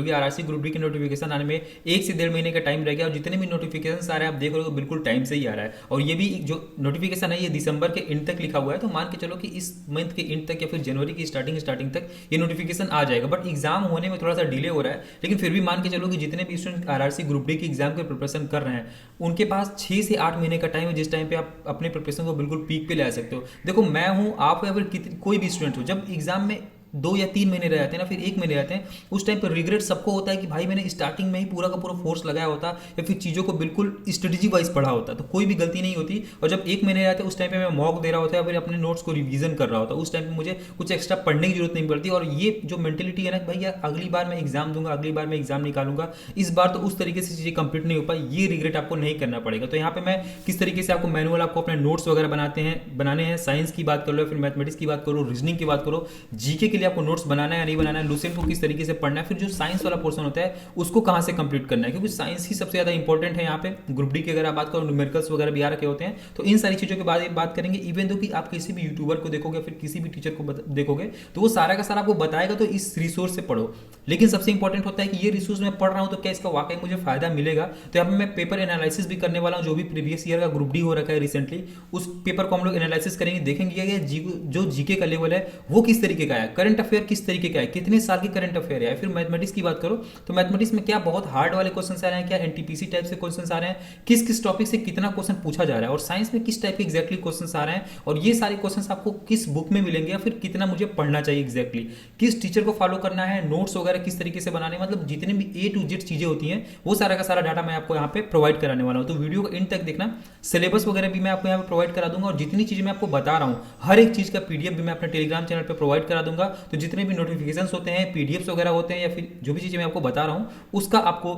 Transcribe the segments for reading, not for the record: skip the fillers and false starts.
क्योंकि RRC group D के notification आने में 1 से 1.5 महीने का टाइम रह गया और जितने भी नोटिफिकेशन आ रहे हैं आप देख रहे हो बिल्कुल टाइम से ही आ रहा है। और ये भी जो नोटिफिकेशन है ये दिसंबर के एंड तक लिखा हुआ है, तो मान के चलो कि इस मंथ के एंड तक या फिर जनवरी की स्टार्टिंग तक ये नोटिफिकेशन आ जाएगा। बट एग्जाम होने में थोड़ा सा डिले हो रहा है, लेकिन फिर भी मान के चलो कि जितने भी स्टूडेंट आरआरसी ग्रुप डी की एग्जाम के प्रिपरेशन कर रहे हैं उनके पास 6 से 8 महीने का टाइम है, जिस टाइम पे आप अपने प्रिपरेशन को बिल्कुल पीक पे ले आ सकते हो। देखो मैं हूँ, आप या फिर कोई भी स्टूडेंट हो, जब एग्जाम में 2 या 3 महीने रह जाते हैं ना, फिर 1 महीने रहते हैं, उस टाइम पर रिग्रेट सबको होता है कि भाई मैंने स्टार्टिंग में ही पूरा का पूरा फोर्स लगाया होता या फिर चीज़ों को बिल्कुल स्ट्रेटेजी वाइज पढ़ा होता तो कोई भी गलती नहीं होती। और जब 1 महीने रहते उस टाइम पे मैं मॉक दे रहा होता या फिर अपने नोट्स को रिवीजन कर रहा होता, उस टाइम पे मुझे कुछ एक्स्ट्रा पढ़ने की जरूरत नहीं पड़ती। और ये जो मेंटेलिटी है ना भैया अगली बार मैं एग्जाम दूंगा, अगली बार मैं एग्जाम निकालूंगा, इस बार तो उस तरीके से चीज़ें कंप्लीट नहीं हो पाई, ये रिग्रेट आपको नहीं करना पड़ेगा। तो यहाँ पे मैं किस तरीके से आपको मैनुअल आपको अपने नोट्स वगैरह बनाने हैं, साइंस की बात कर लो, फिर मैथमेटिक्स की बात करो, रीजनिंग की बात करो, जीके के लिए आपको नोट्स बनाना है नहीं बनाना है, लुसेंट को किस तरीके से पढ़ना है, फिर जो साइंस वाला पोर्शन होता है उसको कहां से कंप्लीट करना है, क्योंकि साइंस ही सबसे ज्यादा इंपॉर्टेंट है। यहाँ पे ग्रुप डी की अगर आप बात करो न्यूमेरिकल्स वगैरह भी आ रखे होते हैं, तो इन सारी चीजों के बारे में बात करेंगे। इवन दो कि आप किसी भी यूट्यूबर को देखोगे फिर किसी भी टीचर को देखोगे तो वो सारा का सारा आपको बताएगा, तो इस रिसोर्स से पढ़ो। लेकिन सबसे इंपॉर्टेंट होता है कि ये रिसोर्स मैं पढ़ रहा हूं तो क्या इसका वाकई मुझे फायदा मिलेगा। तो यहाँ पे मैं पेपर एनालिसिस भी करने वाला हूँ, जो भी प्रीवियस ईयर का ग्रुप डी हो रखा है रिसेंटली, उस पेपर को हम लोग एनालिसिस करेंगे, देखेंगे जो जीके का लेवल है वो किस तरीके का है, करंट अफेयर किस तरीके का है, कितने साल की करंट अफेयर है। फिर मैथमेटिक्स की बात करो तो मैथमेटिक्स में क्या बहुत हार्ड वाले क्वेश्चन आ रहे हैं, क्या एनटीपीसी टाइप से क्वेश्चन आ रहे हैं, किस किस टॉपिक से कितना क्वेश्चन पूछा जा रहा है, और साइंस में किस टाइप के एग्जैक्टली क्वेश्चन आ रहे हैं, और ये सारे क्वेश्चन आपको किस बुक में मिलेंगे, या फिर कितना मुझे पढ़ना चाहिए एग्जैक्टली, किस टीचर को फॉलो करना है, नोट्स वगैरह किस तरीके से बनाने, मतलब जितने भी A to Z चीजें होती हैं वो सारा का सारा डाटा मैं आपको यहाँ पे प्रोवाइड कराने वाला हूँ। तो वीडियो को इन तक देखना, सिलेबस वगैरह भी मैं आपको यहाँ पे प्रोवाइड करा दूंगा, और जितनी चीजें मैं आपको बता रहा हूँ हर एक चीज का पीडीएफ भी मैं अपने टेलीग्राम चैनल पर प्रोवाइड करा दूंगा। तो जितने भी नोटिफिकेशन होते हैं, पीडीएफ वगैरह होते हैं, या फिर जो भी चीजें मैं आपको बता रहा हूँ उसका आपको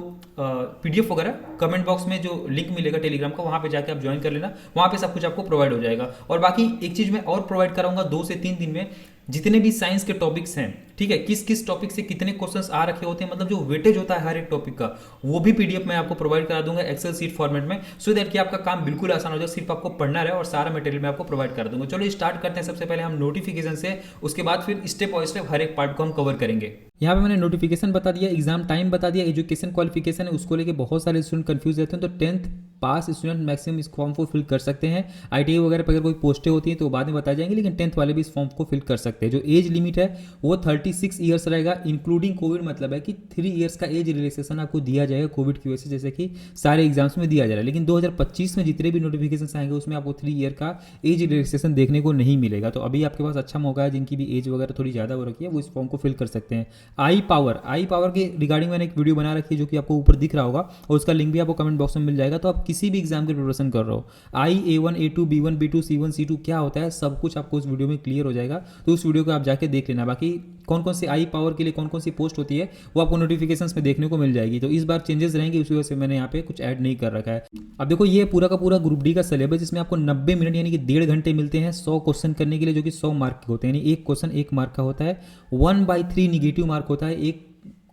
पीडीएफ वगैरह कमेंट बॉक्स में जो लिंक मिलेगा टेलीग्राम का वहां पे जाके आप ज्वाइन कर लेना, वहां पे सब कुछ आपको प्रोवाइड हो जाएगा। और बाकी एक चीज मैं और प्रोवाइड कराऊंगा 2 से 3 दिन में, जितने भी साइंस के टॉपिक्स हैं, ठीक है, किस किस टॉपिक से कितने क्वेश्चंस आ रखे होते हैं, मतलब जो वेटेज होता है हर एक टॉपिक का, वो भी पीडीएफ में आपको प्रोवाइड करा दूंगा एक्सेल सीट फॉर्मेट में, सो दैट कि आपका काम बिल्कुल आसान हो जाए, सिर्फ आपको पढ़ना रहे और सारा मटेरियल मैं आपको प्रोवाइड करा दूंगा। चलो स्टार्ट करते हैं। सबसे पहले हम नोटिफिकेशन से, उसके बाद फिर स्टेप बाय स्टेप हर एक पार्ट को हम कवर करेंगे। यहाँ पे मैंने नोटिफिकेशन बता दिया, एग्जाम टाइम बता दिया, एजुकेशन क्वालिफिकेशन है उसको लेके बहुत सारे स्टूडेंट कंफ्यूज रहते हैं। तो 10th पास स्टूडेंट मैक्सिमम इस फॉर्म को फिल कर सकते हैं। आईटीआई वगैरह पर अगर कोई पोस्टें होती हैं तो बाद में बताई जाएंगी, लेकिन 10th वाले भी इस फॉर्म को फिल कर सकते हैं। जो एज लिमिट है वो 36 ईयर्स रहेगा, इंक्लूडिंग कोविड, मतलब है कि 3 ईयर्स का एज रिलैक्सेशन आपको दिया जाएगा कोविड की वजह से, जैसे कि सारे एग्जाम्स में दिया जा रहा है। लेकिन 2025 में जितने भी नोटिफिकेशन आएंगे उसमें आपको 3 ईयर का एज रिलैक्सेशन देखने को नहीं मिलेगा। तो अभी आपके पास अच्छा मौका है, जिनकी भी एज वगैरह थोड़ी ज़्यादा हो रखी है वो इस फॉर्म को फिल कर सकते हैं। आई पावर के रिगार्डिंग मैंने एक वीडियो बना रखी है जो कि आपको ऊपर दिख रहा होगा, और उसका लिंक भी आपको कमेंट बॉक्स में मिल जाएगा। तो आप किसी भी एग्जाम के प्रिपरेशन कर रहे हो, A1 A2 B1 B2 C1 C2 क्या होता है सब कुछ आपको उस वीडियो में क्लियर हो जाएगा। तो उस वीडियो को आप जाके देख लेना। बाकी कौन कौन सी आई पावर के लिए कौन कौन सी पोस्ट होती है वो आपको नोटिफिकेशंस में देखने को मिल जाएगी। तो इस बार चेंजेस रहेंगे, उसी वजह से मैंने यहाँ पे कुछ ऐड नहीं कर रखा है। अब देखो ये पूरा का पूरा ग्रुप डी का सिलेबस, जिसमें आपको 90 मिनट यानी कि 1.5 घंटे मिलते हैं 100 क्वेश्चन करने के लिए, जो कि 100 मार्क के होते हैं। यानी एक क्वेश्चन 1 मार्क का होता है, 1/3 निगेटिव मार्क होता है एक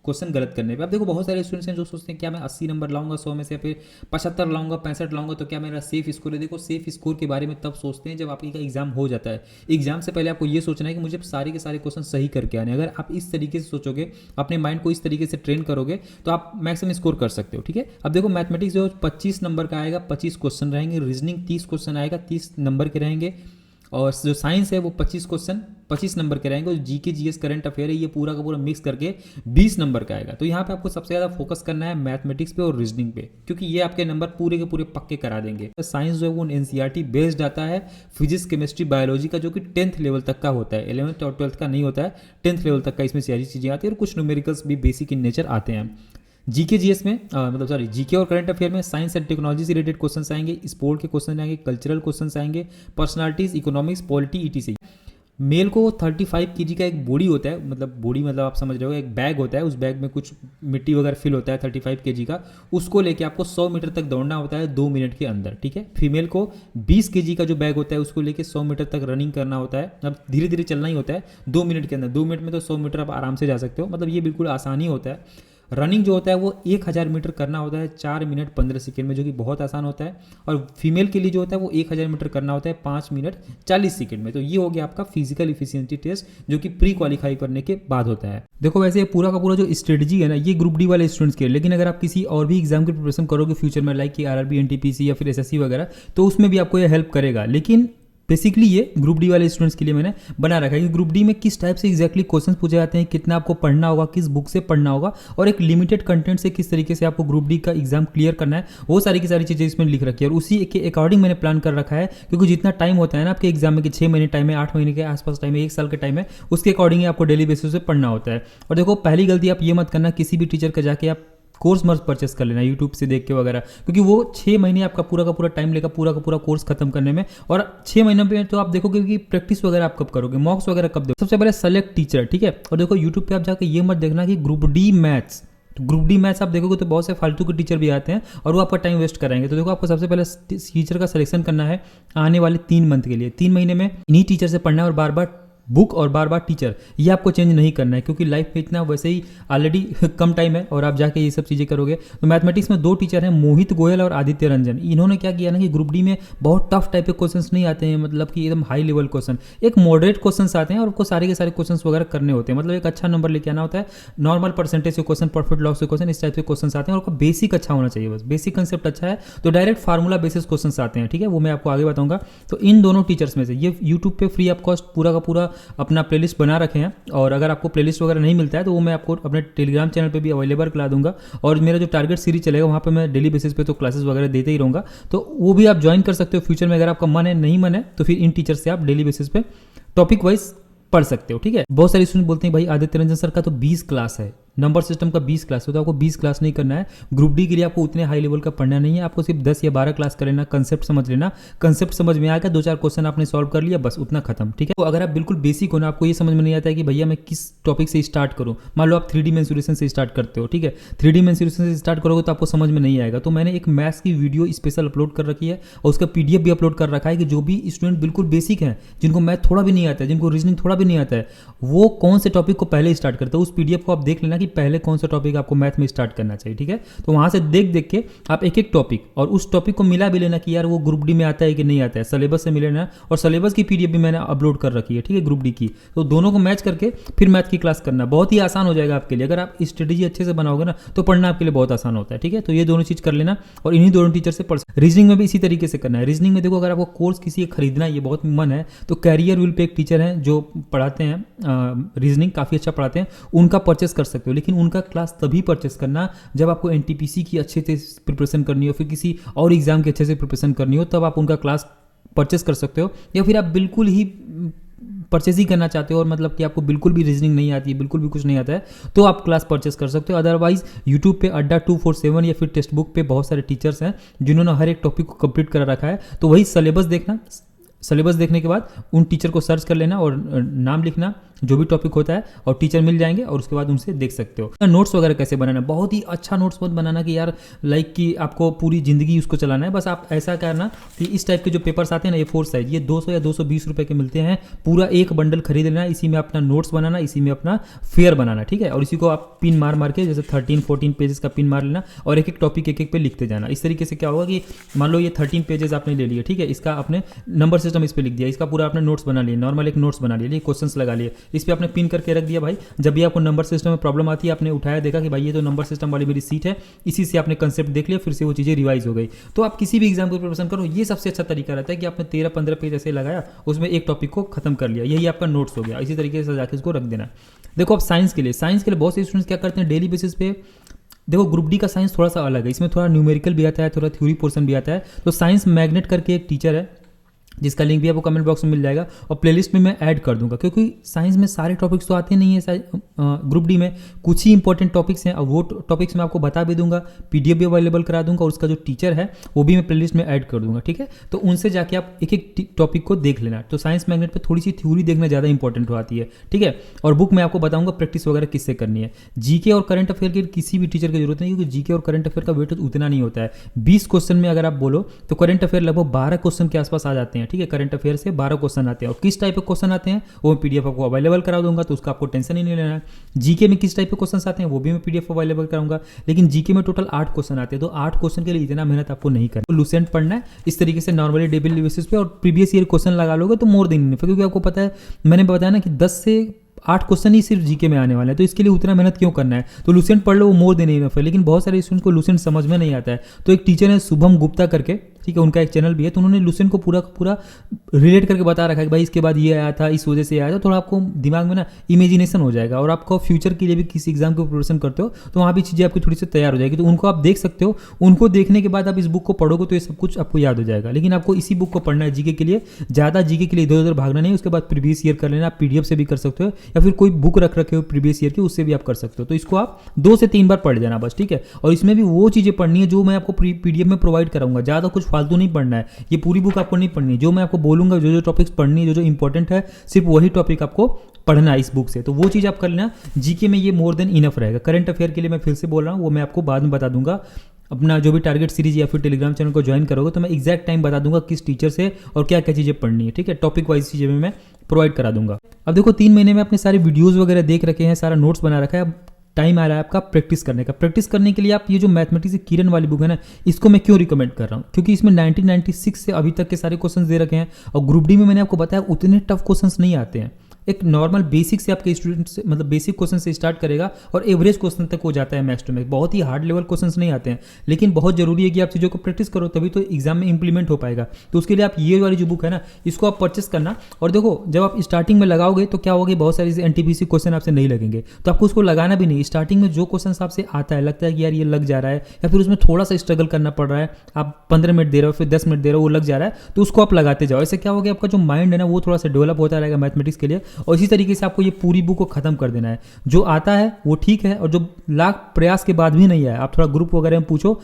क्वेश्चन गलत करने पे। अब देखो बहुत सारे स्टूडेंट्स हैं जो सोचते हैं क्या मैं 80 नंबर लाऊंगा 100 में से, फिर 75 लाऊंगा 65 लाऊंगा तो क्या मेरा सेफ स्कोर है। देखो सेफ स्कोर के बारे में तब सोचते हैं जब आपकी का एग्जाम हो जाता है। एग्जाम से पहले आपको ये सोचना है कि मुझे सारे के सारे क्वेश्चन सही करके आने। अगर आप इस तरीके से सोचोगे, अपने माइंड को इस तरीके से ट्रेन करोगे तो आप मैक्सिमम स्कोर कर सकते हो। ठीक है, अब देखो मैथमेटिक्स जो 25 नंबर का आएगा 25 क्वेश्चन रहेंगे, रीजनिंग 30 क्वेश्चन आएगा 30 नंबर के रहेंगे, और जो साइंस है वो 25 क्वेश्चन 25 नंबर के रहेंगे, और जीके जीएस करंट अफेयर है ये पूरा का पूरा मिक्स करके 20 नंबर का आएगा। तो यहाँ पे आपको सबसे ज़्यादा फोकस करना है मैथमेटिक्स पे और रीजनिंग पे, क्योंकि ये आपके नंबर पूरे के पूरे पक्के करा देंगे। साइंस जो है वो एनसीईआरटी बेस्ड आता है, फिजिक्स केमिस्ट्री बायोलॉजी का, जो कि 10th लेवल तक का होता है, 11th और 12th का नहीं होता है, 10th लेवल तक का इसमें सारी चीज़ें आती है, और कुछ न्यूमेरिकल्स भी बेसिक इन नेचर आते हैं। जीके जीएस में मतलब सॉरी जीके और करंट अफेयर में साइंस एंड टेक्नोलॉजी से रिलेटेड क्वेश्चन आएंगे, स्पोर्ट के क्वेश्चन आएंगे, कल्चरल क्वेश्चन आएंगे, personalities, economics, polity, ETC. Male को 35 kg का एक बॉडी होता है, मतलब बॉडी मतलब आप समझ रहे हो, एक बैग होता है, उस बैग में कुछ मिट्टी वगैरह फिल होता है 35 kg का, उसको लेके आपको 100 मीटर तक दौड़ना होता है 2 मिनट के अंदर। ठीक है, फीमेल को 20 kg का जो बैग होता है उसको लेके 100 मीटर तक रनिंग करना होता है, अब धीरे धीरे चलना ही होता है 2 मिनट के अंदर। 2 मिनट में तो 100 मीटर आप आराम से जा सकते हो, मतलब ये बिल्कुल आसानी होता है। रनिंग जो होता है वो 1000 मीटर करना होता है 4 मिनट 15 सेकेंड में, जो कि बहुत आसान होता है। और फीमेल के लिए जो होता है वो 1000 मीटर करना होता है 5 मिनट 40 सेकेंड में। तो ये हो गया आपका फिजिकल इफिशियंसी टेस्ट, जो कि प्री क्वालिफाई करने के बाद होता है। देखो वैसे ये पूरा का पूरा जो स्ट्रेटजी है ना, ये ग्रुप डी वाले स्टूडेंट्स के लिए, लेकिन अगर आप किसी और भी एग्जाम की प्रिपरेशन करोगे फ्यूचर में, लाइक कि आरआरबी, एनटीपीसी या फिर एसएससी वगैरह, तो उसमें भी आपको ये हेल्प करेगा। लेकिन बेसिकली ये ग्रुप डी वाले स्टूडेंट्स के लिए मैंने बना रखा है कि ग्रुप डी में किस टाइप से एग्जैक्टली क्वेश्चंस पूछे जाते हैं, कितना आपको पढ़ना होगा, किस बुक से पढ़ना होगा, और एक लिमिटेड कंटेंट से किस तरीके से आपको ग्रुप डी का एग्जाम क्लियर करना है, वो सारी की सारी चीज़ें इसमें लिख रखी है। और उसी के अकॉर्डिंग मैंने प्लान कर रखा है, क्योंकि जितना टाइम होता है ना आपके एग्जाम में, कि 6 महीने टाइम है, 8 महीने के आसपास टाइम है, 1 साल का टाइम है, उसके अकॉर्डिंग आपको डेली बेसिस पे पढ़ना होता है। और देखो पहली गलती आप ये मत करना, किसी भी टीचर का जाके आप कोर्स मत परचेस कर लेना यूट्यूब से देख के वगैरह, क्योंकि वो 6 महीने आपका पूरा का पूरा टाइम लेगा पूरा का पूरा कोर्स खत्म करने में। और 6 महीने में तो आप देखोगे कि प्रैक्टिस वगैरह आप कब करोगे, मॉक्स वगैरह कब देखोगे। सबसे पहले सेलेक्ट टीचर, ठीक है। और देखो यूट्यूब पे आप जाके ये मत देखना कि ग्रुप डी मैथ्स, तो ग्रुप डी मैथ्स आप देखोगे तो बहुत से फालतू के टीचर भी आते हैं और वो आपका टाइम वेस्ट कराएंगे। तो देखो आपको सबसे पहले टीचर का सिलेक्शन करना है आने वाले 3 मंथ के लिए। 3 महीने में इन्हीं टीचर से पढ़ना है, और बार बार बुक और बार बार टीचर ये आपको चेंज नहीं करना है, क्योंकि लाइफ में इतना वैसे ही ऑलरेडी कम टाइम है और आप जाके ये सब चीज़ें करोगे। तो मैथमेटिक्स में 2 टीचर हैं, मोहित गोयल और आदित्य रंजन। इन्होंने क्या किया ना कि ग्रुप डी में बहुत टफ टाइप के क्वेश्चंस नहीं आते हैं, मतलब कि एकदम हाई लेवल क्वेश्चन, एक मॉडरेट क्वेश्चंस आते हैं और आपको सारे के सारे क्वेश्चंस वगैरह करने होते हैं, मतलब एक अच्छा नंबर लेके आना होता है। नॉर्मल परसेंटेज के क्वेश्चन, प्रॉफिट लॉस के क्वेश्चन, इस टाइप के क्वेश्चन आते हैं, और आपका बेसिक अच्छा होना चाहिए, बस बेसिक कंसेप्ट अच्छा है तो डायरेक्ट फार्मूला बेसिस क्वेश्चन आते हैं, ठीक है। वो मैं आपको आगे बताऊंगा। तो इन दोनों टीचर्स में से ये यूट्यूब पे फ्री ऑफ कॉस्ट पूरा का पूरा अपना प्लेलिस्ट बना रखे हैं, और अगर आपको प्लेलिस्ट वगैरह नहीं मिलता है तो वो मैं आपको अपने टेलीग्राम चैनल पे भी अवेलेबल करा दूंगा। और मेरा जो टारगेट सीरीज चलेगा वहाँ पे मैं डेली बेसिस पे तो क्लासेस वगैरह देते ही रहूँगा, तो वो भी आप ज्वाइन कर सकते हो फ्यूचर में। अगर आपका मन है, नहीं मन है तो फिर इन टीचर से आप डेली बेसिस पे टॉपिक वाइज पढ़ सकते हो, ठीक है। बहुत सारे स्टूडेंट बोलते हैं भाई आदित्य रंजन सर का तो 20 क्लास है, नंबर सिस्टम का 20 क्लास है, तो आपको 20 क्लास नहीं करना है। ग्रुप डी के लिए आपको उतने हाई लेवल का पढ़ना नहीं है, आपको सिर्फ 10 या 12 क्लास कर लेना, कंसेप्ट समझ लेना, कंसेप्ट समझ में आएगा, 2-4 क्वेश्चन आपने सॉल्व कर लिया, बस उतना खत्म, ठीक है। तो अगर आप बिल्कुल बेसिक हो ना, आपको ये समझ में नहीं आता है कि भैया मैं किस टॉपिक से स्टार्ट करूँ, मान लो आप 3D मेंसुरेशन से स्टार्ट करते हो, ठीक है, 3D मेंसुरेशन से स्टार्ट करोगे तो आपको समझ में नहीं आएगा। तो मैंने एक मैथ्स की वीडियो स्पेशल अपलोड कर रखी है और उसका PDF भी अपलोड कर रखा है कि जो भी स्टूडेंट बिल्कुल बेसिक हैं, जिनको मैथ थोड़ा भी नहीं आता है, जिनको रीजनिंग थोड़ा भी नहीं आता है, वो कौन से टॉपिक को पहले स्टार्ट करते हैं, उस PDF को आप देख लेना कि पहले कौन सा टॉपिक आपको मैथ में स्टार्ट करना चाहिए, ठीक है। तो वहां से देख देख के आप एक एक टॉपिक और उस टॉपिक को मिला भी लेना कि यार वो ग्रुप डी में आता है कि नहीं आता है, सिलेबस से मिले ना। और सिलेबस की PDF भी मैंने अपलोड कर रखी है, ठीक है, ग्रुप डी की। तो दोनों को मैच करके फिर मैथ की क्लास करना बहुत ही आसान हो जाएगा आपके लिए। अगर आप स्ट्रेटेजी अच्छे से बनाओगे ना तो पढ़ना आपके लिए बहुत आसान होता है, ठीक है। तो ये दोनों चीज कर लेना और इन्हीं दोनों टीचर से पढ़। रीजनिंग में भी इसी तरीके से करना है। रीजनिंग में देखो अगर आपको कोर्स किसी का खरीदना है, ये बहुत मन है, तो कैरियर विल पे एक टीचर हैं जो पढ़ाते हैं रीजनिंग, काफ़ी अच्छा पढ़ाते हैं, उनका परचेस कर सकते हो। लेकिन उनका क्लास तभी परचेस करना जब आपको एनटीपीसी की अच्छे से प्रिपरेशन करनी हो, फिर किसी और एग्जाम की अच्छे से प्रिपरेशन करनी हो, तब आप उनका क्लास परचेस कर सकते हो। या फिर आप बिल्कुल ही परचेज ही करना चाहते हो और मतलब कि आपको बिल्कुल भी रीजनिंग नहीं आती है, बिल्कुल भी कुछ नहीं आता है, तो आप क्लास परचेस कर सकते हो। अदरवाइज यूट्यूब पे अड्डा 247 या फिर टेक्स्ट बुक पे बहुत सारे टीचर्स हैं जिन्होंने हर एक टॉपिक को कंप्लीट कर रखा है। तो वही सिलेबस देखना, सिलेबस देखने के बाद उन टीचर को सर्च कर लेना और नाम लिखना जो भी टॉपिक होता है, और टीचर मिल जाएंगे और उसके बाद उनसे देख सकते हो। नोट्स वगैरह कैसे बनाना, बहुत ही अच्छा नोट्स मत बनाना कि यार लाइक कि आपको पूरी जिंदगी उसको चलाना है। बस आप ऐसा करना कि इस टाइप के जो पेपर्स आते हैं ना, ये 4 साइज, ये 200 या 220 रुपए के मिलते हैं, पूरा एक बंडल खरीद लेना, इसी में अपना नोट्स बनाना, इसी में अपना फेयर बनाना, ठीक है। और इसी को आप पिन मार मार के जैसे 13-14 पेजेस का पिन मार लेना और एक एक टॉपिक एक एक पे लिखते जाना। इस तरीके से क्या होगा कि मान लो ये 13 पेजेस आपने ले लिए, ठीक है, इसका आपने नंबर सिस्टम इस पे लिख दिया, इसका पूरा आपने नोट्स बना लिए, नॉर्मल एक नोट्स बना लिए, क्वेश्चंस लगा लिए, इस पे आपने पिन करके रख दिया। भाई जब भी आपको नंबर सिस्टम में प्रॉब्लम आती है, आपने उठाया देखा कि भाई ये तो नंबर सिस्टम वाली मेरी सीट है, इसी से आपने कंसेप्ट देख लिया, फिर से वो चीजें रिवाइज हो गई। तो आप किसी भी एग्जाम को प्रिपरेशन करो, ये सबसे अच्छा तरीका रहता है कि आपने 13-15 पेज ऐसे लगाया, उसमें एक टॉपिक को खत्म कर लिया, यही आपका नोट्स हो गया। इसी तरीके से जाके इसको रख देना। देखो अब साइंस के लिए बहुत से स्टूडेंट्स क्या करते हैं डेली बेसिस पे, देखो ग्रुप डी का साइंस थोड़ा सा अलग है, इसमें थोड़ा न्यूमेरिकल भी आता है, थोड़ा थ्योरी पोर्शन भी आता है। तो साइंस मैग्नेट करके एक टीचर है जिसका लिंक भी आपको कमेंट बॉक्स में मिल जाएगा, और प्लेलिस्ट में मैं ऐड कर दूंगा, क्योंकि साइंस में सारे टॉपिक्स तो आते नहीं है ग्रुप डी में, कुछ ही इंपॉर्टेंट टॉपिक्स हैं, और वो टॉपिक्स मैं आपको बता भी दूंगा, PDF भी अवेलेबल करा दूंगा, और उसका जो टीचर है वो भी मैं प्लेलिस्ट में ऐड कर दूंगा, ठीक है। तो उनसे जाके आप एक एक टॉपिक को देख लेना। तो साइंस मैग्नेट पर थोड़ी सी थ्योरी देखना ज़्यादा इंपॉर्टेंट हो आती है, ठीक है। और बुक में आपको बताऊंगा प्रैक्टिस वगैरह किससे करनी है। जीके और करंट अफेयर की किसी भी टीचर की जरूरत नहीं, क्योंकि जीके और करंट अफेयर का वेटेज उतना नहीं होता है। 20 क्वेश्चन में अगर आप बोलो तो करंट अफेयर लगभग 12 क्वेश्चन के आसपास आ जाते हैं, ठीक है। करंट अफेयर से 12 क्वेश्चन आते हैं और किस टाइप के क्वेश्चन आते हैं वो मैं पीडीएफ आपको अवेलेबल करा दूंगा, तो उसका आपको टेंशन ही नहीं लेना है। जीके में किस टाइप के क्वेश्चन आते हैं वो भी मैं पीडीएफ अवेलेबल कराऊंगा, लेकिन जीके में टोटल 8 क्वेश्चन आते हैं, तो 8 क्वेश्चन के लिए इतना मेहनत आपको नहीं करना। लूसेंट पढ़ना है इस तरीके से नॉर्मली डेली बेसिस पे और प्रीवियस ईयर क्वेश्चन लगा लोगे तो मोर देन इनफ, क्योंकि आपको पता है मैंने बताया ना कि 10 से 8 क्वेश्चन ही सिर्फ जीके में आने वाले हैं, तो इसके लिए उतना मेहनत क्यों करना है। तो लूसेंट पढ़ लो, वो मोर देन इनफ है। लेकिन बहुत सारे स्टूडेंट को लूसेंट समझ में नहीं आता है, तो एक टीचर है शुभम गुप्ता करके, ठीक है, उनका एक चैनल भी है, तो उन्होंने लूसेंट को पूरा पूरा रिलेट करके बता रखा है कि भाई इसके बाद ये आया था, इस वजह से आया था। थोड़ा आपको दिमाग में ना इमेजिनेशन हो जाएगा और आपको फ्यूचर के लिए भी किसी एग्जाम की प्रिपरेशन करते हो तो वहाँ भी चीज़ें आपकी थोड़ी सी तैयार हो जाएगी, तो उनको आप देख सकते हो। उनको देखने के बाद आप इस बुक को पढ़ोगे तो ये सब कुछ आपको याद हो जाएगा। लेकिन आपको इसी बुक को पढ़ना है जीके के लिए, ज़्यादा जीके के लिए इधर उधर भागना नहीं। उसके बाद प्रीवियस ईयर कर लेना, आप पीडीएफ से भी कर सकते हो या फिर कोई बुक रख रखे हो प्रीवियस ईयर की, उससे भी आप कर सकते हो। तो इसको आप 2 से 3 बार पढ़ जाना बस, ठीक है। और इसमें भी वो चीज़ें पढ़नी है जो मैं आपको पीडीएफ में प्रोवाइड कराऊंगा, ज़्यादा कुछ फालतू नहीं पढ़ना है। ये पूरी बुक आपको नहीं पढ़नी है, जो मैं आपको बोलूंगा, जो जो टॉपिक्स पढ़नी है, जो जो इंपॉर्टेंट है, सिर्फ वही टॉपिक आपको पढ़ना है इस बुक से, तो वो चीज़ आप कर लेना। जीके में ये मोर देन इनफ रहेगा। करंट अफेयर के लिए मैं फिर से बोल रहा हूँ, वो मैं आपको बाद में बता दूंगा। अपना जो भी टारगेट सीरीज या फिर टेलीग्राम चैनल को ज्वाइन करोगे तो मैं एग्जैक्ट टाइम बता दूंगा किस टीचर से और क्या क्या चीज़ें पढ़नी है, ठीक है। टॉपिक वाइज चीज़ें मैं प्रोवाइड करा दूंगा। अब देखो 3 महीने में अपने सारे वीडियोज़ वगैरह देख रखे हैं, सारा नोट्स बना रखा है। अब टाइम आ रहा है आपका प्रैक्टिस करने का। प्रैक्टिस करने के लिए आप ये जो मैथमेटिक्स की किरण वाली बुक है ना, इसको मैं क्यों रिकमेंड कर रहा हूँ, क्योंकि इसमें 1996 से अभी तक के सारे क्वेश्चंस दे रखे हैं और ग्रुप डी में मैंने आपको बताया उतने टफ क्वेश्चंस नहीं आते हैं। एक नॉर्मल बेसिक से आपके स्टूडेंट से, मतलब बेसिक क्वेश्चन से स्टार्ट करेगा और एवरेज क्वेश्चन तक हो जाता है मैथ्स टू मैथ्स। बहुत ही हार्ड लेवल क्वेश्चंस नहीं आते हैं, लेकिन बहुत जरूरी है कि आप चीज़ों को प्रैक्टिस करो, तभी तो एग्जाम में इंप्लीमेंट हो पाएगा। तो उसके लिए आप ये वाली जो बुक है ना, इसको आप परचेस करना। और देखो जब आप स्टार्टिंग में लगाओगे तो क्या होगा, बहुत सारे एनटीपीसी क्वेश्चन आपसे नहीं लगेंगे, तो आपको उसको लगाना भी नहीं। स्टार्टिंग में जो क्वेश्चन आपसे आता है, लगता है कि यार ये लग जा रहा है, या फिर उसमें थोड़ा सा स्ट्रगल करना पड़ रहा है, आप 15 मिनट दे रहे हो, फिर 10 मिनट दे रहे हो, वो लग जा रहा है, तो उसको आप लगाते जाओ। ऐसे क्या होगा, आपका जो माइंड है ना वो थोड़ा सा डेवलप होता रहेगा मैथमेटिक्स के लिए। और इसी तरीके से आपको ये पूरी बुक को खत्म कर देना है। जो आता है वो ठीक है, और जो लाख प्रयास के बाद भी नहीं आया, आप थोड़ा ग्रुप वगैरह में पूछो।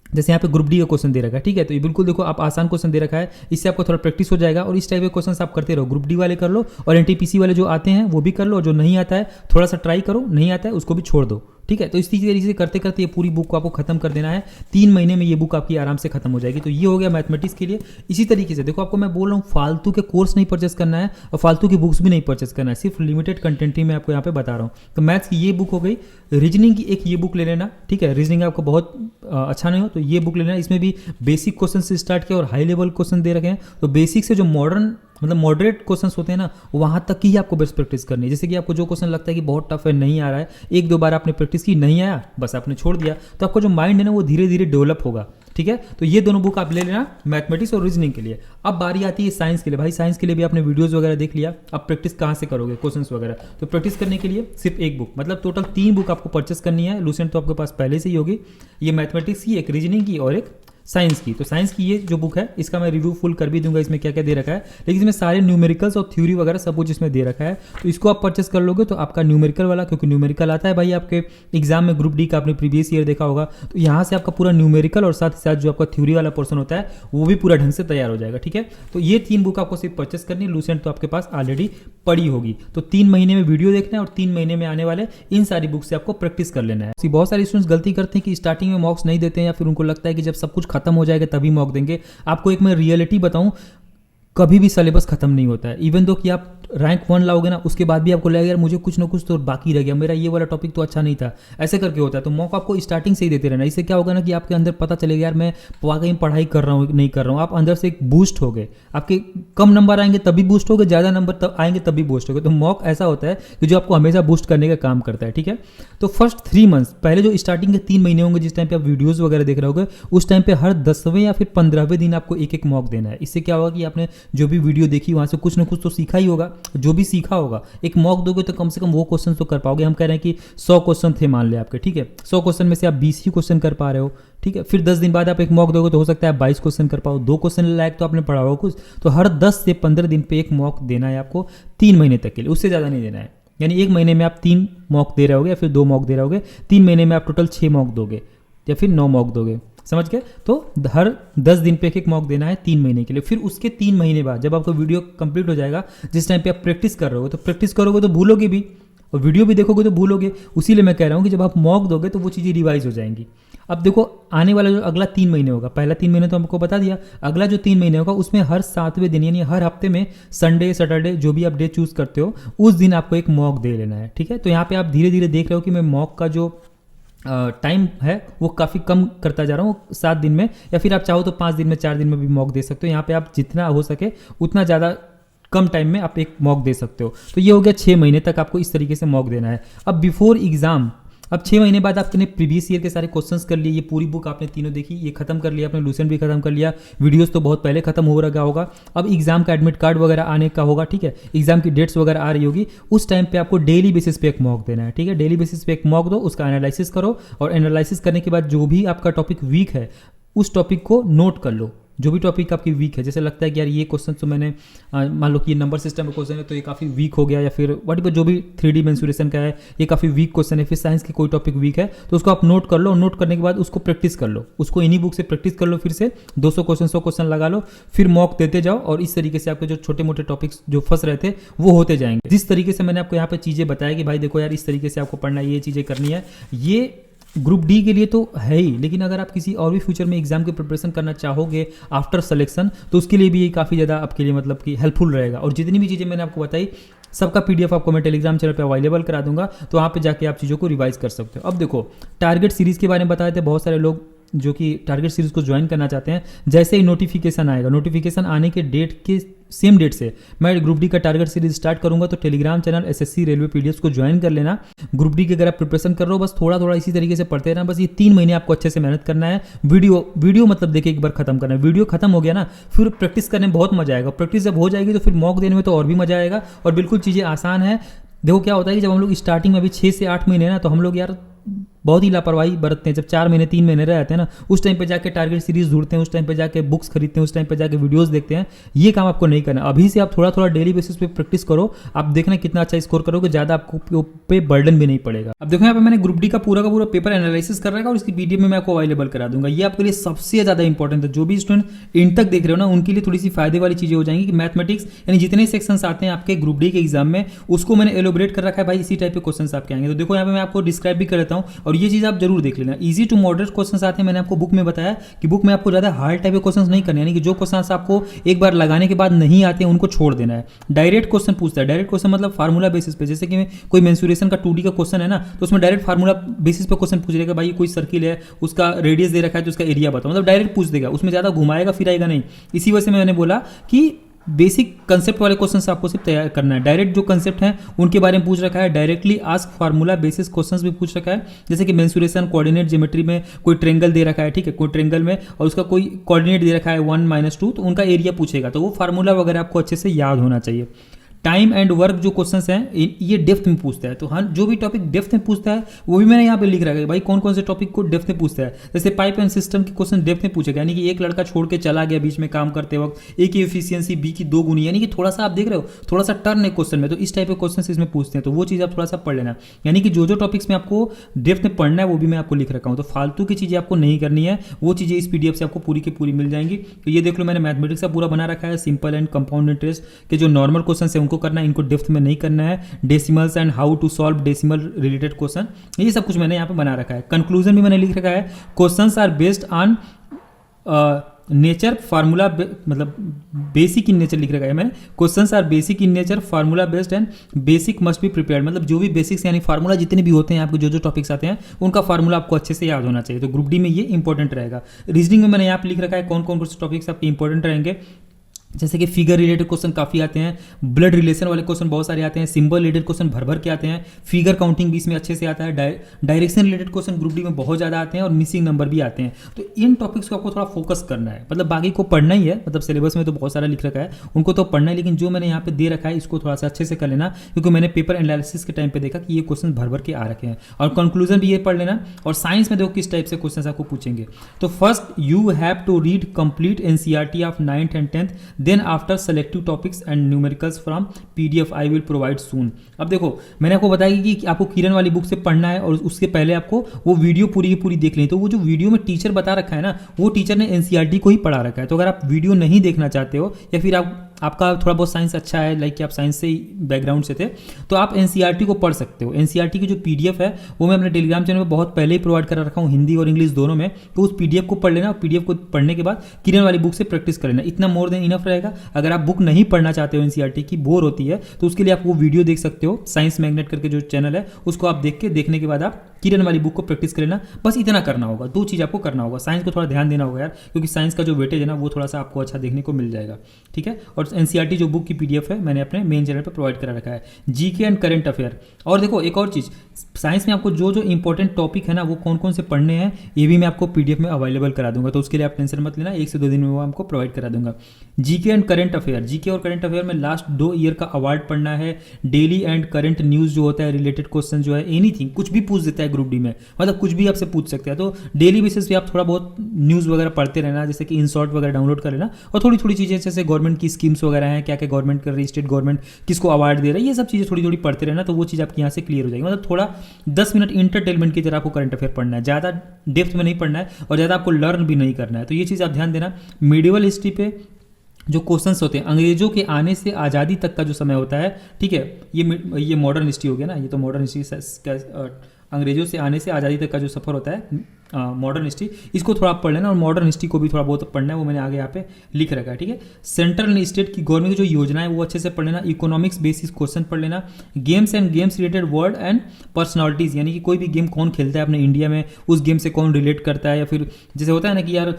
जैसे यहाँ पे ग्रुप डी का क्वेश्चन दे रखा है, ठीक है, तो ये बिल्कुल देखो आप आसान क्वेश्चन दे रखा है, इससे आपको थोड़ा प्रैक्टिस हो जाएगा और इस टाइप के क्वेश्चन आप करते रहो। ग्रुप डी वाले कर लो और एनटीपीसी वाले जो आते हैं वो भी कर लो, और जो नहीं आता है थोड़ा सा ट्राई करो, नहीं आता है उसको भी छोड़ दो, ठीक है। तो इस तरीके से करते करते ये पूरी बुक को आपको खत्म कर देना है। 3 महीने में ये बुक आपकी आराम से खत्म हो जाएगी। तो ये हो गया मैथमेटिक्स के लिए। इसी तरीके से देखो आपको मैं बोल रहा हूँ फालतू के कोर्स नहीं परचेस करना है और फालतू की बुक्स भी नहीं परचेस करना है, सिर्फ लिमिटेड कंटेंट ही मैं आपको यहाँ पे बता रहा हूँ। तो मैथ्स की ये बुक हो गई, रीजनिंग की एक ये बुक ले लेना, ठीक है। रीजनिंग आपको बहुत अच्छा नहीं हो तो ये बुक ले लेना। इसमें भी बेसिक क्वेश्चन से स्टार्ट किया और हाई लेवल क्वेश्चन दे रखे हैं, तो बेसिक से जो मॉडर्न मतलब मॉडरेट क्वेश्चंस होते हैं ना, वहाँ तक ही आपको बेस्ट प्रैक्टिस करनी है। जैसे कि आपको जो क्वेश्चन लगता है कि बहुत टफ है, नहीं आ रहा है, 1-2 बार आपने प्रैक्टिस की, नहीं आया, बस आपने छोड़ दिया, तो आपका जो माइंड है ना वो धीरे धीरे डेवलप होगा, ठीक है। तो ये दोनों बुक आप ले लेना मैथमेटिक्स और रीजनिंग के लिए। अब बारी आती है साइंस के लिए। भाई साइंस के लिए भी आपने वीडियोस वगैरह देख लिया, अब प्रैक्टिस कहाँ से करोगे क्वेश्चंस वगैरह। तो प्रैक्टिस करने के लिए सिर्फ एक बुक, मतलब टोटल 3 बुक आपको परचेस करनी है। लूसेंट तो आपके पास पहले से ही होगी, ये मैथमेटिक्स की, एक रीजनिंग की और एक साइंस की। तो साइंस की ये जो बुक है इसका मैं रिव्यू फुल कर भी दूंगा, इसमें क्या क्या दे रखा है, लेकिन इसमें सारे न्यूमेरिकल्स और थ्योरी वगैरह सब कुछ इसमें दे रखा है। तो इसको आप परचेस कर लोगे तो आपका न्यूमेरिकल वाला, क्योंकि न्यूमेरिकल आता है भाई आपके एग्जाम में, ग्रुप डी का आपने प्रीवियस ईयर देखा होगा, तो यहाँ से आपका पूरा न्यूमेरिकल और साथ ही साथ जो आपका थ्योरी वाला पोर्सन होता है वो भी पूरा ढंग से तैयार हो जाएगा, ठीक है। तो ये 3 बुक आपको सिर्फ परचेस करनी है। लूसेंट तो आपके पास ऑलरेडी पड़ी होगी, तो 3 महीने में वीडियो देखना है और 3 महीने में आने वाले इन सारी बुक से आपको प्रैक्टिस कर लेना है। बहुत सारे स्टूडेंट्स गलती करते हैं कि स्टार्टिंग में मॉक्स नहीं देते हैं, या फिर उनको लगता है कि जब सब कुछ खत्म हो जाएगा तभी मॉक देंगे। आपको एक मैं रियलिटी बताऊं, कभी भी सिलेबस खत्म नहीं होता है। इवन दो कि आप रैंक 1 लाओगे ना, उसके बाद भी आपको लगेगा यार मुझे कुछ ना कुछ तो बाकी रह गया, मेरा ये वाला टॉपिक तो अच्छा नहीं था, ऐसे करके होता है। तो मौका आपको स्टार्टिंग से ही देते रहना। इससे क्या होगा ना कि आपके अंदर पता चलेगा यार मैं वाकई पढ़ाई कर रहा हूँ नहीं कर रहा हूँ। आप अंदर से एक बूस्ट हो गए, आपके कम नंबर आएंगे तभी बूस्ट हो गए, ज़्यादा नंबर तब आएंगे तभी बूस्ट हो गए। तो मॉक ऐसा होता है कि जो आपको हमेशा बूस्ट करने का काम करता है, ठीक है। तो फर्स्ट 3 मंथ्स पहले जो स्टार्टिंग के 3 महीने होंगे, जिस टाइम पे आप वीडियोस वगैरह देख रहे होगे, उस टाइम पे हर 10वें या फिर 15वें दिन आपको एक एक मॉक देना है। इससे क्या होगा कि आपने जो भी वीडियो देखी वहाँ से कुछ ना कुछ तो सीखा ही होगा, जो भी सीखा होगा एक मॉक दोगे तो कम से कम वो क्वेश्चन तो कर पाओगे। हम कह रहे हैं कि 100 क्वेश्चन थे मान ले आपके, ठीक है, 100 क्वेश्चन में से आप 20 ही क्वेश्चन कर पा रहे हो, ठीक है। फिर 10 दिन बाद आप एक मॉक दोगे तो हो सकता है आप 22 क्वेश्चन कर पाओ, 2 क्वेश्चन लायक तो आपने पढ़ा होगा कुछ। तो हर 10 से 15 दिन पे एक मॉक देना है आपको 3 महीने तक के लिए, उससे ज़्यादा नहीं देना है। यानी एक महीने में आप 3 मॉक दे रहे होगे या फिर 2 मॉक दे रहे होगे, 3 महीने में आप टोटल 6 मॉक दोगे या फिर 9 मॉक दोगे, समझ गए। तो हर 10 दिन पे एक मॉक देना है 3 महीने के लिए। फिर उसके 3 महीने बाद जब आपका वीडियो कंप्लीट हो जाएगा, जिस टाइम पे आप प्रैक्टिस कर रहे हो, तो प्रैक्टिस करोगे तो भूलोगे भी, और वीडियो भी देखोगे तो भूलोगे। उसीलिए मैं कह रहा हूँ कि जब आप मॉक दोगे तो वो चीज़ें रिवाइज हो जाएंगी। अब देखो आने वाला जो अगला 3 महीने होगा, पहला 3 महीने तो हमको बता दिया, अगला जो 3 महीने होगा उसमें हर 7वें दिन यानी हर हफ्ते में संडे सैटरडे जो भी आप डे चूज करते हो उस दिन आपको एक मॉक दे लेना है, ठीक है। तो यहाँ पे आप धीरे धीरे देख रहे हो कि मैं मॉक का जो टाइम है वो काफ़ी कम करता जा रहा हूँ 7 दिन में, या फिर आप चाहो तो 5 दिन में 4 दिन में भी मॉक दे सकते हो। यहाँ पे आप जितना हो सके उतना ज़्यादा कम टाइम में आप एक मॉक दे सकते हो। तो ये हो गया 6 महीने तक आपको इस तरीके से मॉक देना है। अब बिफोर एग्जाम, अब 6 महीने बाद आपने प्रीवियस ईयर के सारे क्वेश्चंस कर लिए, ये पूरी बुक आपने तीनों देखी, ये खत्म कर लिया आपने, लूसेंट भी खत्म कर लिया, वीडियोस तो बहुत पहले खत्म हो रहा होगा। अब एग्जाम का एडमिट कार्ड वगैरह आने का होगा, ठीक है, एग्जाम की डेट्स वगैरह आ रही होगी, उस टाइम पे आपको डेली बेसिस पे एक मॉक देना है, ठीक है। डेली बेसिस पे एक मॉक दो, उसका एनालिसिस करो, और एनालिसिस करने के बाद जो भी आपका टॉपिक वीक है उस टॉपिक को नोट कर लो। जो भी टॉपिक आपकी वीक है, जैसे लगता है कि यार ये क्वेश्चन तो मैंने मान लो कि ये नंबर सिस्टम का क्वेश्चन है तो ये काफ़ी वीक हो गया, या फिर व्हाट जो भी 3D मेंसुरेशन का है ये काफ़ी वीक क्वेश्चन है, फिर साइंस की कोई टॉपिक वीक है तो उसको आप नोट कर लो। नोट करने के बाद उसको प्रैक्टिस कर लो, उसको इन्हीं बुक से प्रैक्टिस कर लो, फिर से 200 क्वेश्चन 100 क्वेश्चन लगा लो, फिर मॉक देते जाओ, और इस तरीके से आपके जो छोटे मोटे टॉपिक्स जो फंस रहे थे वो होते जाएंगे। जिस तरीके से मैंने आपको यहाँ पे चीज़ें बताया कि भाई देखो यार इस तरीके से आपको पढ़ना है, ये चीज़ें करनी है, ये ग्रुप डी के लिए तो है ही, लेकिन अगर आप किसी और भी फ्यूचर में एग्जाम की प्रिपरेशन करना चाहोगे आफ्टर सिलेक्शन तो उसके लिए भी ये काफ़ी ज़्यादा आपके लिए मतलब कि हेल्पफुल रहेगा। और जितनी भी चीज़ें मैंने आपको बताई सबका PDF आपको मैं टेलीग्राम चैनल पे अवेलेबल करा दूंगा, तो वहाँ पे जाके आप चीज़ों को रिवाइज कर सकते हो। अब देखो टारगेट सीरीज़ के बारे में बताए थे, बहुत सारे लोग जो कि टारगेट सीरीज़ को ज्वाइन करना चाहते हैं, जैसे ही नोटिफिकेशन आएगा, नोटिफिकेशन आने के डेट के सेम डेट से मैं ग्रुप डी का टारगेट सीरीज स्टार्ट करूंगा, तो Telegram channel SSC railway PDFs को ज्वाइन कर लेना। ग्रुप डी की अगर आप प्रिपरेशन कर रहे हो बस थोड़ा थोड़ा इसी तरीके से पढ़ते रहना, बस ये 3 महीने आपको अच्छे से मेहनत करना है। वीडियो मतलब देखिए एक बार खत्म करना है, वीडियो खत्म हो गया ना फिर प्रैक्टिस करने में बहुत मजा आएगा, प्रैक्टिस जब हो जाएगी तो फिर मॉक देने में तो और भी मजा आएगा, और बिल्कुल चीज़ें आसान है। देखो क्या होता है कि जब हम लोग स्टार्टिंग में अभी 6 से 8 महीने ना, तो हम लोग यार बहुत ही लापरवाही बरतते हैं। जब 4 महीने 3 महीने रह जाते हैं ना, उस टाइम पे जाके टारगेट सीरीज ढूंढते हैं, उस टाइम पे जाके बुक्स खरीदते हैं, उस टाइम पे जाके वीडियोस देखते हैं। ये काम आपको नहीं करना। अभी से आप थोड़ा थोड़ा डेली बेसिस पे प्रैक्टिस करो, आप देखना कितना अच्छा स्कोर करोगे, ज़्यादा आपको पे बर्डन भी नहीं पड़ेगा। अब देखो यहाँ पे मैंने ग्रुप डी का पूरा पेपर एनालिसिस कर रखा है और इसकी PDF में मैं आपको अवेलेबल करा दूंगा। ये आपके लिए सबसे ज़्यादा इंपॉर्टेंट है। जो भी स्टूडेंट इन तक देख रहे हो ना उनके लिए थोड़ी सी फायदे वाली चीज़ें हो जाएंगी कि मैथमेटिक्स यानी जितने सेक्शंस आते हैं आपके ग्रुप डी के एग्जाम में उसको मैंने एलोबरेट कर रखा है, भाई इसी टाइप के क्वेश्चन आपके आएंगे। तो देखो यहाँ पे मैं आपको डिस्क्राइब भी कर देता हूँ, और ये चीज़ आप जरूर देख लेना। इजी टू मॉडरेट क्वेश्चंस आते हैं, मैंने आपको बुक में बताया कि बुक में आपको ज़्यादा हार्ड टाइप के क्वेश्चंस नहीं करने, यानी कि जो क्वेश्चंस आपको एक बार लगाने के बाद नहीं आते हैं उनको छोड़ देना है। डायरेक्ट क्वेश्चन पूछता है, डायरेक्ट क्वेश्चन मतलब फार्मूला बेसिस पे, जैसे कि कोई मेंसुरेशन का 2D का क्वेश्चन है ना, तो उसमें डायरेक्ट फार्मूला बेसिस पे क्वेश्चन पूछ देगा, भाई कोई सर्किल है उसका रेडियस दे रखा है तो उसका एरिया बताओ, मतलब डायरेक्ट पूछ देगा, उसमें ज़्यादा घुमाएगा फिराएगा नहीं। इसी वजह से मैंने बोला कि बेसिक कंसेप्ट वाले क्वेश्चंस आपको सिर्फ तैयार करना है। डायरेक्ट जो कंसेप्ट हैं उनके बारे में पूछ रखा है, directly ask formula basis questions भी पूछ रखा है, जैसे कि मेंसुरेशन कोऑर्डिनेट ज्योमेट्री में कोई ट्रेंगल दे रखा है, ठीक है, कोई ट्रेंगल में और उसका कोई कोऑर्डिनेट दे रखा है 1 - 2, तो उनका एरिया पूछेगा, तो वो फार्मूला वगैरह आपको अच्छे से याद होना चाहिए। टाइम एंड वर्क जो क्वेश्चंस हैं ये डेप्थ में पूछता है, तो हाँ जो भी टॉपिक डेप्थ में पूछता है वो भी मैंने यहाँ पे लिख रखा है भाई कौन कौन से टॉपिक को डेप्थ में पूछता है। जैसे पाइप एंड सिस्टम के क्वेश्चन डेप्थ में पूछेगा, यानी कि एक लड़का छोड़ के चला गया बीच में काम करते वक्त, A की एफिशिएंसी B की 2 गुनी, यानी कि थोड़ा सा आप देख रहे हो थोड़ा सा टर्न है क्वेश्चन में, तो इस टाइप के क्वेश्चन इसमें पूछते हैं, तो वो चीज़ आप थोड़ा सा पढ़ लेना। यानी कि जो टॉपिक्स में आपको डेप्थ में पढ़ना है वो भी मैं आपको लिख रखा हूँ, तो फालतू की चीज़ें आपको नहीं करनी है, वो चीज़ें इस PDF से आपको पूरी की पूरी मिल जाएंगी। तो ये देख लो मैंने मैथमेटिक्स का पूरा बना रखा है, सिंपल एंड कंपाउंड इंटरेस्ट के जो नॉर्मल क्वेश्चन है उनको करना है, इनको डेप्थ में नहीं करना है। Decimals and how to solve decimal related question, ये सब कुछ मैंने यहाँ पे बना रखा है। कंक्लूजन भी मैंने लिख रखा है, questions are based on nature formula, मतलब बेसिक इन नेचर लिख रखा है मैंने, questions are basic in nature formula based and basic must be prepared, मतलब जो भी बेसिक्स यानी फार्मूला जितने भी होते हैं आपको जो टॉपिक्स आते हैं उनका फार्मूला आपको अच्छे से याद होना चाहिए। तो ग्रुप डी में ये इंपॉर्टेंट रहेगा। रीजनिंग में मैंने यहाँ पे लिख रखा है कौन कौन से टॉपिक्स आपके इंपॉर्टेंट रहेंगे, जैसे कि फिगर रिलेटेड क्वेश्चन काफ़ी आते हैं, ब्लड रिलेशन वाले क्वेश्चन बहुत सारे आते हैं, सिंबल रिलेटेड क्वेश्चन भर भर के आते हैं, फिगर काउंटिंग भी इसमें अच्छे से आता है, direction related question group D में बहुत ज़्यादा आते हैं और मिसिंग नंबर भी आते हैं। तो इन टॉपिक्स को आपको थोड़ा फोकस करना है, मतलब बाकी को पढ़ना ही है, मतलब सिलेबस में तो बहुत सारा लिख रखा है उनको तो पढ़ना है, लेकिन जो मैंने यहाँ पे दे रखा है इसको थोड़ा सा अच्छे से कर लेना, क्योंकि मैंने पेपर एनालिसिस के टाइम पे देखा कि ये क्वेश्चन भर भर के आ रखे हैं। और कंक्लूजन भी ये पढ़ लेना, और साइंस में देखो किस टाइप से क्वेश्चन आपको पूछेंगे। तो first you have to read complete NCERT of 9th and 10th, then after selective topics and numericals from PDF I will provide soon. अब देखो मैंने आपको बताया कि आपको किरण वाली बुक से पढ़ना है और उसके पहले आपको वो वीडियो पूरी की पूरी देख लें। तो वो जो वीडियो में टीचर बता रखा है ना, वो टीचर ने NCERT को ही पढ़ा रखा है। तो अगर आप वीडियो नहीं देखना चाहते हो या फिर आप आपका थोड़ा बहुत साइंस अच्छा है, लाइक कि आप साइंस से बैकग्राउंड से थे, तो आप एनसीईआरटी को पढ़ सकते हो। एनसीईआरटी की जो पीडीएफ है वो मैं अपने टेलीग्राम चैनल में बहुत पहले ही प्रोवाइड करा रखा हूँ, हिंदी और इंग्लिश दोनों में। तो उस पीडीएफ को पढ़ लेना, और पीडीएफ को पढ़ने के बाद किरण वाली बुक से प्रैक्टिस कर लेना, इतना मोर देन इनफ रहेगा। अगर आप बुक नहीं पढ़ना चाहते हो, एनसीईआरटी की बोर होती है, तो उसके लिए आप वो वीडियो देख सकते हो, साइंस मैग्नेट करके जो चैनल है उसको आप देख के, देखने के बाद आप किरण वाली बुक को प्रैक्टिस कर लेना। बस इतना करना होगा, दो चीज़ आपको करना होगा। साइंस को थोड़ा ध्यान देना होगा यार, क्योंकि साइंस का जो वेटेज है ना वो थोड़ा सा आपको अच्छा देखने को मिल जाएगा, ठीक है। और एनसीईआरटी जो बुक की पीडीएफ है मैंने अपने मेन चैनल पर प्रोवाइड करा रखा है। GK and current affair. और देखो एक और चीज़, साइंस में आपको जो जो इंपॉर्टेंट टॉपिक है ना वो कौन कौन से पढ़ने हैं ये भी मैं आपको पीडीएफ में अवेलेबल करा दूंगा, तो उसके लिए आप टेंशन मत लेना, 1 से 2 दिन में वो आपको प्रोवाइड करा दूंगा। GK and current affair, GK और करंट अफेयर में लास्ट 2 ईयर का अवार्ड पढ़ना है। डेली एंड करंट न्यूज़ जो होता है, रिलेटेड क्वेश्चन जो है, एनीथिंग, कुछ भी पूछ देता है ग्रुप डी में, मतलब कुछ भी आपसे पूछ सकते हैं। तो डेली बेसिस पे आप थोड़ा बहुत न्यूज़ वगैरह पढ़ते रहना, जैसे कि इंसॉर्ट वगैरह डाउनलोड कर लेना, और थोड़ी थोड़ी चीज़ें जैसे गवर्नमेंट की स्कीम्स वगैरह हैं, क्या क्या गवर्नमेंट कर रही है, स्टेट गवर्नमेंट किसको अवार्ड दे रही है, ये सब चीज़ें थोड़ी थोड़ी पढ़ते रहना, तो वो चीज़ आपकी यहाँ से क्लियर हो जाएगी। मतलब थोड़ा 10 मिनट इंटरटेनमेंट की तरह आपको करंट अफेयर पढ़ना है, ज़्यादा डेप्थ में नहीं पढ़ना है और ज़्यादा आपको लर्न भी नहीं करना है। तो ये चीज़ आप ध्यान देना। मीडिवल हिस्ट्री पे जो क्वेश्चंस होते हैं, अंग्रेजों के आने से आज़ादी तक का जो समय होता है, ठीक है, ये मॉडर्न हिस्ट्री हो गया ना, ये तो मॉडर्न हिस्ट्री, अंग्रेजों से आने से आज़ादी तक का जो सफ़र होता है, मॉडर्न हिस्ट्री, इसको थोड़ा आप पढ़ लेना। और मॉडर्न हिस्ट्री को भी थोड़ा बहुत पढ़ना है, वो मैंने आगे यहाँ पे लिख रखा है, ठीक है। सेंट्रल एंड स्टेट की गवर्नमेंट की जो योजना है वो अच्छे से पढ़ लेना। इकोनॉमिक्स बेसिस क्वेश्चन पढ़ लेना। Games and games related word and personalities, यानी कि कोई भी गेम कौन खेलता है अपने इंडिया में, उस गेम से कौन रिलेट करता है, या फिर जैसे होता है ना कि यार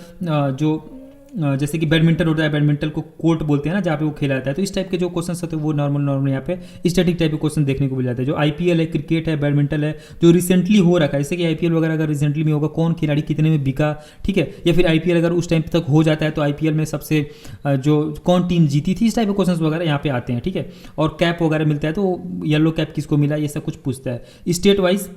जैसे कि बैडमिंटन होता है, बैडमिंटन को कोर्ट बोलते हैं ना जहाँ पे वो खेला जाता है, तो इस टाइप के जो क्वेश्चन होते हैं वो नॉर्मल यहाँ पे स्टैटिक टाइप के क्वेश्चन देखने को मिल जाते हैं। जो आईपीएल है, क्रिकेट है, बैडमिंटन है, जो रिसेंटली हो रखा है, जैसे कि आईपीएल वगैरह अगर रिसेंटली में होगा, कौन खिलाड़ी कितने में बिका, ठीक है, या फिर आईपीएल अगर उस टाइम तक हो जाता है तो आईपीएल में सबसे जो कौन टीम जीती थी, इस टाइप के क्वेश्चन वगैरह यहाँ पे आते हैं, ठीक है। और कैप वगैरह मिलता है, तो येलो कैप किसको मिला, ये सब कुछ पूछता है। स्टेट वाइज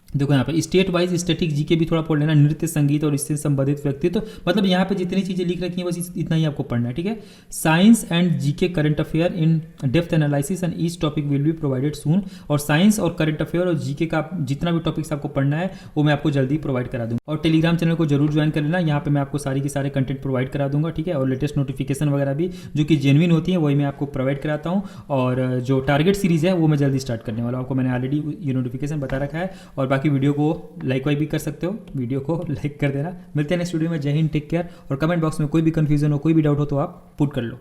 देखो यहाँ पे स्टेट वाइज स्टैटिक जीके भी थोड़ा पढ़ लेना। नृत्य, संगीत और इससे संबंधित व्यक्तित्व, तो मतलब यहाँ पे जितनी चीज़ें लिख रखी हैं बस इतना ही आपको पढ़ना है, ठीक है। Science and GK current affair in depth analysis and each topic will be provided soon. और साइंस और करंट अफेयर और जीके का जितना भी टॉपिक्स आपको पढ़ना है वो मैं आपको जल्दी प्रोवाइड करा दूंगा। और टेलीग्राम चैनल को जरूर ज्वाइन कर लेना, यहाँ पे मैं आपको सारी की सारे कंटेंट प्रोवाइड करा दूंगा, ठीक है। और लेटेस्ट नोटिफिकेशन वगैरह भी जो कि जेन्युइन होती है वही मैं आपको प्रोवाइड कराता हूँ। और जो टारगेट सीरीज़ है वो मैं जल्दी स्टार्ट करने वाला हूँ, आपको मैंने ऑलरेडी ये नोटिफिकेशन बता रखा है। और बाकी वीडियो को लाइक वाइक भी कर सकते हो, वीडियो को लाइक कर देना। मिलते हैं नेक्स्ट वीडियो में। जय हिंद, टेक केयर। और कमेंट बॉक्स में कोई भी कंफ्यूजन हो, कोई भी डाउट हो तो आप पुट कर लो।